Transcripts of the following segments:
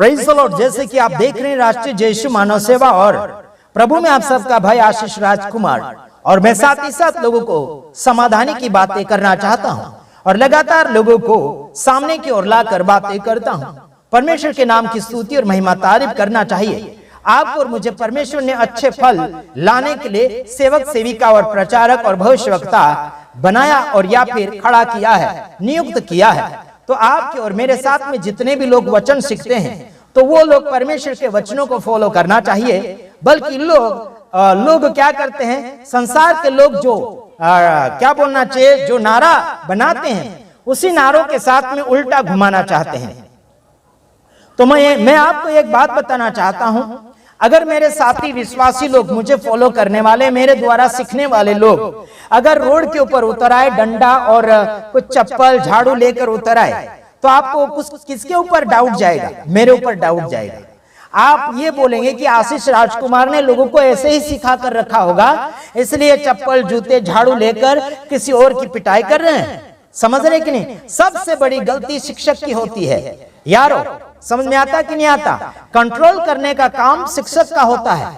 Praise the Lord. जैसे कि आप देख रहे हैं राष्ट्रीय जय यीशु मानव सेवा और प्रभु में आप सबका भाई आशीष राजकुमार, और मैं साथ ही साथ लोगों को समाधानी की बातें करना चाहता हूं और लगातार लोगों को सामने की ओर लाकर बातें करता हूं। परमेश्वर के नाम की स्तुति और महिमा तारीफ करना चाहिए। आपको और मुझे परमेश्वर ने अच्छे फल लाने के लिए सेवक सेविका और प्रचारक और भविष्यवक्ता बनाया और या फिर खड़ा किया है, नियुक्त किया है। तो आपके और मेरे साथ में जितने भी लोग वचन सीखते हैं तो वो लोग परमेश्वर के वचनों को फॉलो करना चाहिए। बल्कि लोग क्या करते हैं, संसार के लोग जो क्या बोलना चाहिए, जो नारा बनाते हैं उसी नारों के साथ में उल्टा घुमाना चाहते हैं। तो मैं आपको एक बात बताना चाहता हूं, अगर मेरे साथी विश्वासी लोग, मुझे फॉलो करने वाले, मेरे द्वारा सीखने वाले लोग अगर रोड के ऊपर उतर आए डंडा और कुछ चप्पल झाड़ू लेकर उतर आए तो आपको कुछ किसके ऊपर डाउट जाएगा? मेरे ऊपर डाउट जाएगा। आप ये बोलेंगे कि आशीष राजकुमार ने लोगों को ऐसे ही सिखा कर रखा होगा, इसलिए चप्पल जूते झाड़ू लेकर किसी और की पिटाई कर रहे हैं। समझ रहे कि नहीं? सबसे बड़ी गलती शिक्षक की होती है यारो। समझ में आता कि नहीं आता? कंट्रोल करने का काम शिक्षक का होता है,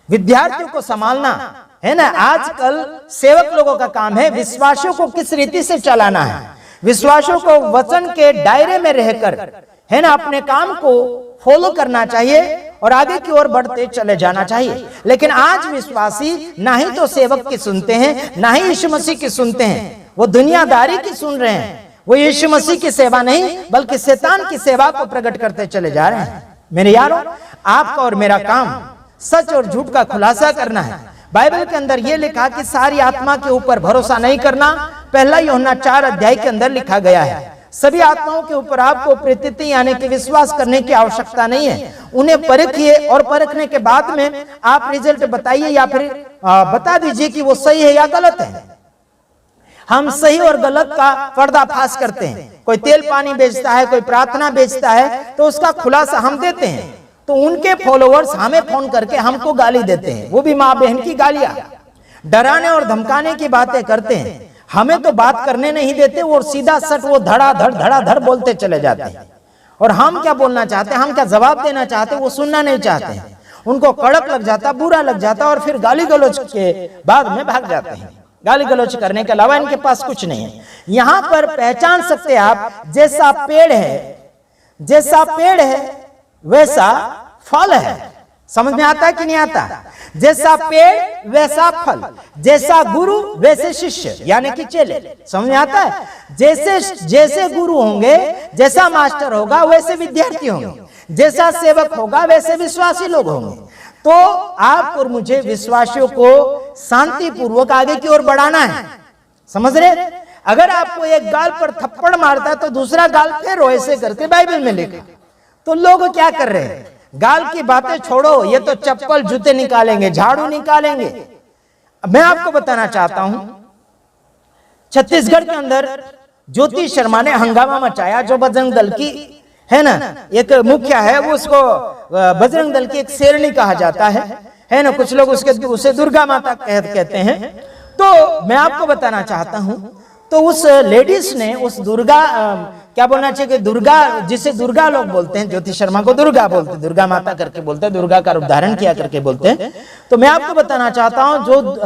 विद्यार्थियों को संभालना है ना। आजकल सेवक लोगों का काम है विश्वासियों को किस रीति से चलाना है, विश्वासियों को वचन के दायरे में रहकर है ना अपने काम को फॉलो करना चाहिए और आगे की ओर बढ़ते चले जाना चाहिए। लेकिन आज विश्वासी ना ही तो सेवक की सुनते हैं, ना ही यीशु मसीह की सुनते हैं, वो दुनियादारी की सुन रहे हैं। वो यीशु मसीह की सेवा नहीं बल्कि शैतान की सेवा को प्रकट करते चले जा रहे हैं। मेरे यारों, आपका और मेरा काम सच और झूठ का खुलासा करना है। बाइबल के अंदर यह लिखा कि सारी आत्मा के ऊपर भरोसा नहीं करना, पहला यूहन्ना 4 अध्याय के अंदर लिखा गया है। सभी आत्माओं के ऊपर आपको प्रतीति यानी कि विश्वास करने की आवश्यकता नहीं है। उन्हें परखिए और परखने के बाद में आप रिजल्ट बताइए या फिर बता दीजिए कि वो सही है या गलत है। हम सही और गलत का पर्दाफाश करते हैं। कोई तेल पानी बेचता है, कोई प्रार्थना बेचता है, तो उसका खुलासा हम देते हैं। तो उनके फॉलोअर्स हमें फोन करके हमको गाली देते हैं, वो भी माँ बहन की गालियां, डराने और धमकाने की बातें करते हैं। हमें तो बात करने नहीं देते और सीधा सट वो धड़ाधड़ बोलते चले जाते हैं। और हम क्या बोलना चाहते हैं, हम क्या जवाब देना चाहते हैं, वो सुनना नहीं चाहते हैं। उनको कड़क लग जाता, बुरा लग जाता और फिर गाली गलौज के बाद में भाग जाते हैं। गाली गलौज करने के अलावा इनके पास कुछ नहीं है। यहां पर पहचान सकते हैं आप, जैसा पेड़ है वैसा फल है। समझ में आता है कि नहीं आता? जैसा पेड़ वैसा फल, जैसा गुरु वैसे शिष्य यानी कि चेले। समझ में आता है? जैसे गुरु होंगे, जैसा मास्टर होगा वैसे विद्यार्थी होंगे, जैसा सेवक होगा वैसे विश्वासी लोग होंगे। तो आप और मुझे विश्वासियों को शांति पूर्वक आगे की ओर बढ़ाना है। समझ रहे? अगर आपको एक गाल पर थप्पड़ मारता तो दूसरा गाल फेरो, ऐसे करके बाइबल में लिखा। तो लोग क्या कर रहे हैं? गाल की बातें छोड़ो, ये तो चप्पल जूते निकालेंगे, झाड़ू निकालेंगे। मैं आपको बताना चाहता हूं, छत्तीसगढ़ के अंदर ज्योति शर्मा ने हंगामा मचाया, जो बजरंग दल की है ना एक मुखिया है। वो उसको बजरंग दल की एक शेरनी कहा जाता है ना। कुछ लोग उसे दुर्गा माता कहते हैं। तो मैं आपको बताना चाहता हूं, तो उस लेडीज ने उस दुर्गा क्या बोलना चाहिए कि दुर्गा, जिसे दुर्गा लोग बोलते हैं, ज्योति शर्मा को दुर्गा बोलते हैं, दुर्गा माता करके बोलते हैं, दुर्गा का रूप धारण किया करके बोलते हैं। तो मैं आपको बताना चाहता हूं, जो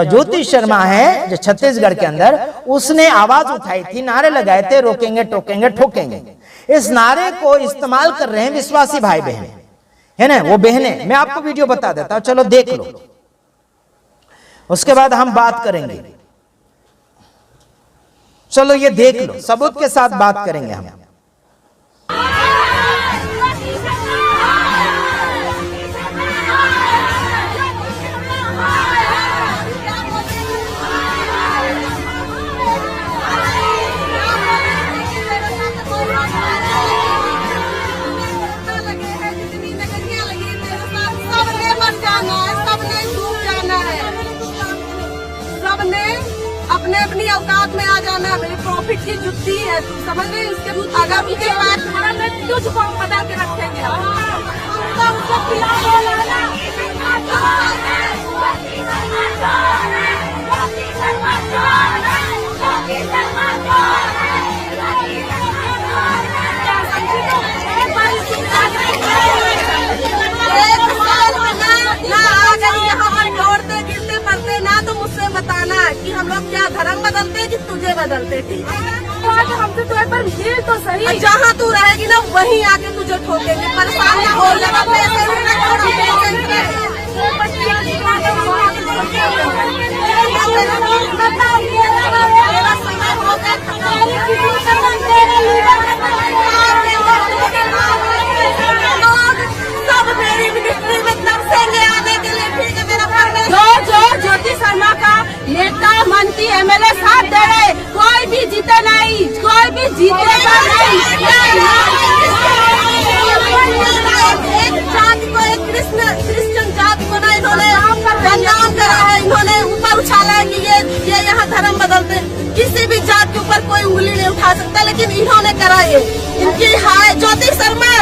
ज्योति शर्मा है जो छत्तीसगढ़ के अंदर, उसने आवाज उठाई थी, नारे लगाए थे, रोकेंगे टोकेंगे ठोकेंगे। इस नारे को इस्तेमाल कर रहे हैं विश्वासी भाई बहन, है ना, वो बहने। मैं आपको वीडियो बता देता हूं, चलो देख लो, उसके बाद हम बात करेंगे। चलो ये देख लो, सबूत के साथ बात करेंगे हम। अपने अपनी औकात में आ जाना, मेरी प्रॉफिट की जुत्ती है, तुम समझ रहे? उसके अगर उसके बाद तुझको बता के रखेंगे। हम लोग क्या धर्म बदलते कि तुझे बदलते थी। तो आज हमसे तो एक बार मिल तो सही। जहाँ तू रहेगी ना वहीं आके तुझे ठोकेंगे। परेशान ना हो ले सब मेरी मिनिस्ट्री में तरसेंगे आने के लिए। ठीक है मेरा जो ज्योति शर्मा का नेता मंत्री MLA साथ दे रहे, कोई भी जीते नहीं, कोई भी जीतेगा नहीं। एक जाति को, एक क्रिश्चियन जाति को ना इन्होंने बदनाम करा है, इन्होंने ऊपर उछाला है कि ये यहाँ धर्म बदलते। किसी भी जात के ऊपर कोई उंगली नहीं उठा सकता, लेकिन इन्होंने करा ये। इनकी हाय ज्योति शर्मा।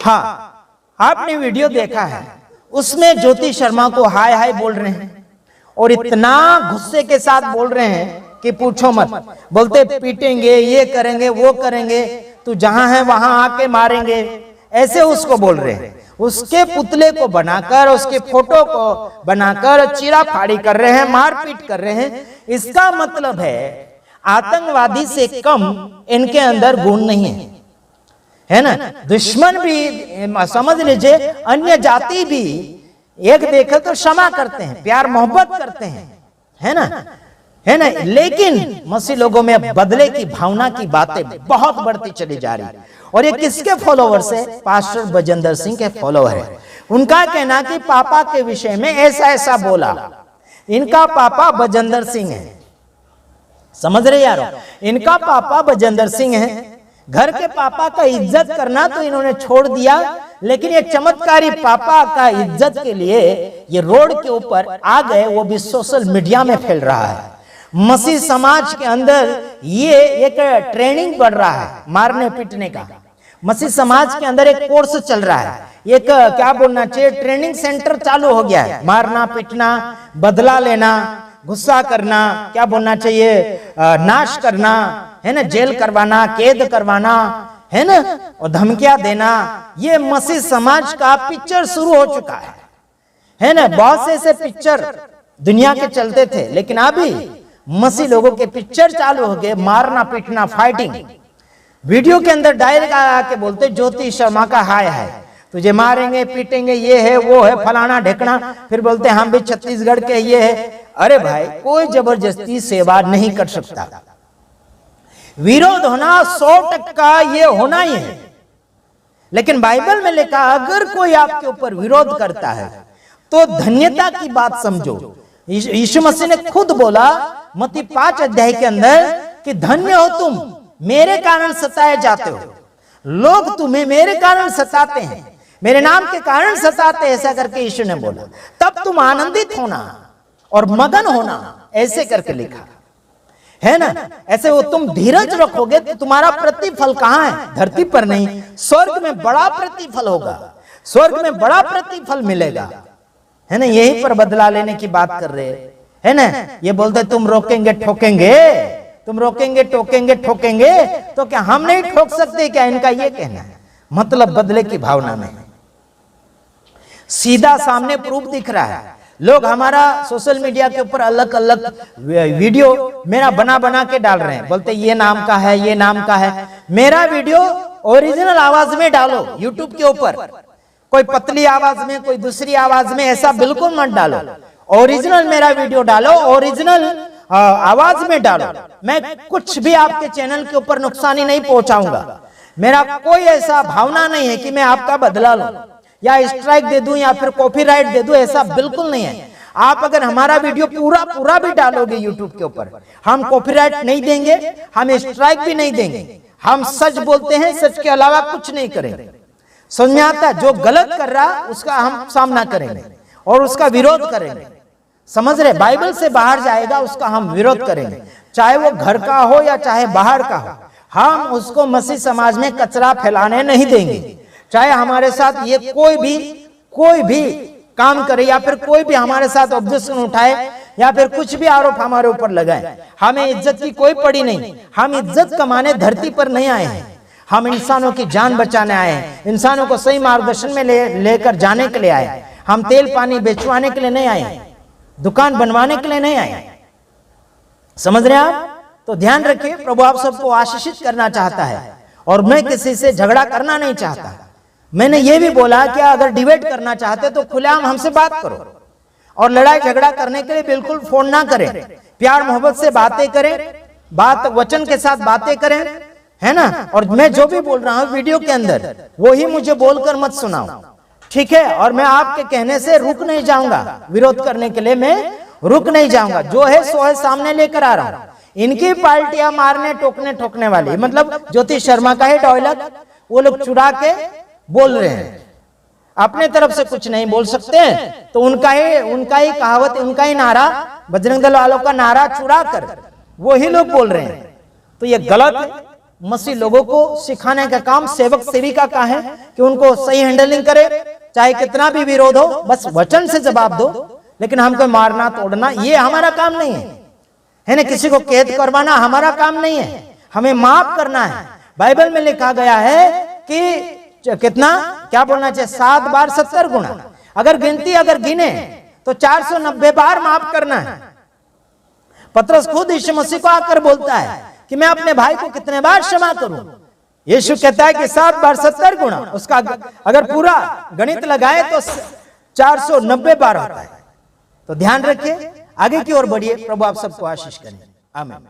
हाँ, आपने वीडियो देखा है, उसमें ज्योति शर्मा को हाय हाय बोल रहे हैं और इतना गुस्से के साथ बोल रहे हैं कि पूछो मत। बोलते पीटेंगे, ये करेंगे, वो करेंगे, तू जहां है वहां आके मारेंगे, ऐसे उसको बोल रहे हैं। उसके पुतले को बनाकर, उसके फोटो को बनाकर चीरा फाड़ी कर रहे हैं, मारपीट कर रहे हैं। इसका मतलब है आतंकवादी से कम इनके अंदर गुण नहीं है ना। दुश्मन भी समझ लीजिए, अन्य जाति भी एक देखे तो क्षमा करते हैं, प्यार मोहब्बत करते हैं, है ना। लेकिन मसीह लोगों में बदले की भावना की बातें बहुत बढ़ती चली जा रही है। और ये किसके फॉलोवर्स है? पास्टर बजेंद्र सिंह के फॉलोवर है। उनका कहना कि पापा के विषय में ऐसा ऐसा बोला। इनका पापा बजेंद्र सिंह है, समझ रहे यारो, इनका पापा बजेंद्र सिंह है। घर के पापा का इज्जत करना तो इन्होंने छोड़ दिया, लेकिन ये चमत्कारी पापा का इज्जत के लिए ये रोड के ऊपर आ गए, वो भी सोशल मीडिया में फैल रहा है। मसीह समाज के अंदर ये एक ट्रेनिंग बढ़ रहा है मारने पीटने का। मसीह समाज के अंदर एक कोर्स चल रहा है, एक क्या बोलना चाहिए, ट्रेनिंग सेंटर चालू हो गया है। मारना पीटना, बदला लेना, गुस्सा करना, क्या बोलना चाहिए, नाश करना, है ना, जेल करवाना, कैद करवाना, है ना, और धमकियां देना। ये मसीह समाज का पिक्चर शुरू हो चुका है ना। बहुत से ऐसे पिक्चर दुनिया के चलते थे, लेकिन अभी मसीह लोगों के पिक्चर चालू हो गए, मारना पीटना, फाइटिंग। वीडियो के अंदर डायरेक्ट आके बोलते ज्योति शर्मा का हाय है, तुझे मारेंगे पीटेंगे, ये है वो है, फलाना ढेकना। फिर बोलते हम भी छत्तीसगढ़ के ये है। अरे भाई, कोई जबरदस्ती सेवा नहीं कर सकता। विरोध होना 100% ये होना ही है, लेकिन बाइबल में लिखा अगर कोई आपके ऊपर विरोध करता है तो धन्यता की बात समझो। यीशु मसीह ने खुद बोला मत्ती 5 अध्याय के अंदर कि धन्य हो तुम, मेरे कारण सताए जाते हो। लोग तुम्हें मेरे कारण सताते हैं, मेरे नाम के कारण सताते, ऐसा करके यीशु ने बोला। तब तुम आनंदित होना और मगन होना, ऐसे करके लिखा है ना। ऐसे वो तुम धीरज रखोगे तो तुम्हारा प्रतिफल कहां है? धरती पर नहीं, स्वर्ग में बड़ा प्रतिफल होगा, स्वर्ग में बड़ा प्रतिफल मिलेगा, है ना। यहीं पर बदला लेने की बात कर रहे है ना। ये बोलते तुम रोकेंगे ठोकेंगे, तुम रोकेंगे टोकेंगे ठोकेंगे, तो क्या हम नहीं ठोक सकते क्या? इनका ये कहना है। मतलब बदले की भावना में सीधा सामने प्रूफ दिख रहा है। लोग हमारा सोशल मीडिया के ऊपर अलग अलग वीडियो मेरा बना बना के डाल रहे हैं, बोलते ये नाम का है, ये नाम का है। मेरा वीडियो ओरिजिनल आवाज में डालो यूट्यूब के ऊपर, कोई पतली आवाज में, कोई दूसरी आवाज में, ऐसा बिल्कुल मत डालो। ओरिजिनल मेरा वीडियो डालो, ओरिजिनल आवाज में डालो। मैं कुछ भी आपके चैनल के ऊपर नुकसानी नहीं पहुंचाऊंगा। मेरा कोई ऐसा भावना नहीं है कि मैं आपका बदला लूं या स्ट्राइक दे दूं या फिर कॉपीराइट दे दूं, ऐसा बिल्कुल नहीं है। आप अगर हमारा वीडियो पूरा भी डालोगे यूट्यूब के ऊपर, हम कॉपीराइट नहीं देंगे, हम स्ट्राइक भी नहीं देंगे। हम सच बोलते हैं, सच के अलावा कुछ नहीं करेंगे। समझ में आता? जो गलत कर रहा उसका हम सामना करेंगे और उसका विरोध करेंगे। समझ रहे? बाइबल से बाहर जाएगा उसका हम विरोध करेंगे, चाहे वो घर का हो या चाहे बाहर का हो। हम उसको मसीह समाज में कचरा फैलाने नहीं देंगे। चाहे हमारे साथ ये कोई भी काम करे या फिर कोई भी हमारे साथ ऑब्जेक्शन उठाए या फिर कुछ भी आरोप हमारे ऊपर लगाए, हमें इज्जत की कोई पड़ी नहीं। हम इज्जत कमाने धरती पर नहीं आए हैं, हम इंसानों की जान बचाने आए हैं, इंसानों को सही मार्गदर्शन में लेकर जाने के लिए आए हैं। हम तेल पानी बेचवाने के लिए नहीं आए हैं, दुकान बनवाने के लिए नहीं आए हैं। समझ रहे हैं आप? तो ध्यान रखिए, प्रभु आप सबको आशीषित करना चाहता है और मैं किसी से झगड़ा करना नहीं चाहता। मैंने ये भी बोला कि अगर डिबेट करना चाहते तो खुलेआम हमसे बात करो और लड़ाई झगड़ा करने के लिए बिल्कुल फोन ना करें, प्यार मोहब्बत से बातें करें, बात वचन के साथ बातें करें, है ना। और मैं जो भी बोल रहा हूं वीडियो के अंदर वही मुझे बोलकर मत सुनाओ, ठीक है। और मैं आपके कहने से रुक नहीं जाऊंगा, विरोध करने के लिए मैं रुक नहीं जाऊंगा। जो है सो है सामने लेकर आ रहा हूं। इनकी पार्टियां मारने टोकने ठोकने वाली, मतलब ज्योति शर्मा का ही डायलॉग वो लोग चुरा के बोल रहे हैं, अपने तरफ से कुछ नहीं बोल सकते हैं। तो उनका ही कहावत, उनका ही नारा, बजरंग दल वालों का नारा चुरा कर वो ही लोग बोल रहे हैं। तो ये गलत है। मसीह लोगों को सिखाने का काम सेवक सेविका का है कि उनको सही हैंडलिंग करे, चाहे कितना भी विरोध हो, बस वचन से जवाब दो। लेकिन हमको मारना तोड़ना ये हमारा काम नहीं है ना। किसी को कैद करवाना हमारा काम नहीं है, हमें माफ करना है। बाइबल में लिखा गया है कि कितना, क्या बोलना चाहिए, 7 बार 70 गुना। अगर गिने तो 490 बार माफ करना है। पतरस खुद यीशु मसीह को आकर बोलता है कि मैं अपने भाई को कितने बार क्षमा करूं। यीशु कहता है कि 7 बार 70 गुना। उसका अगर पूरा गणित लगाए तो 490 बार होता है। तो ध्यान रखिए, आगे की ओर बढ़िए। प्रभु आप सबको आशीष करें। आमीन।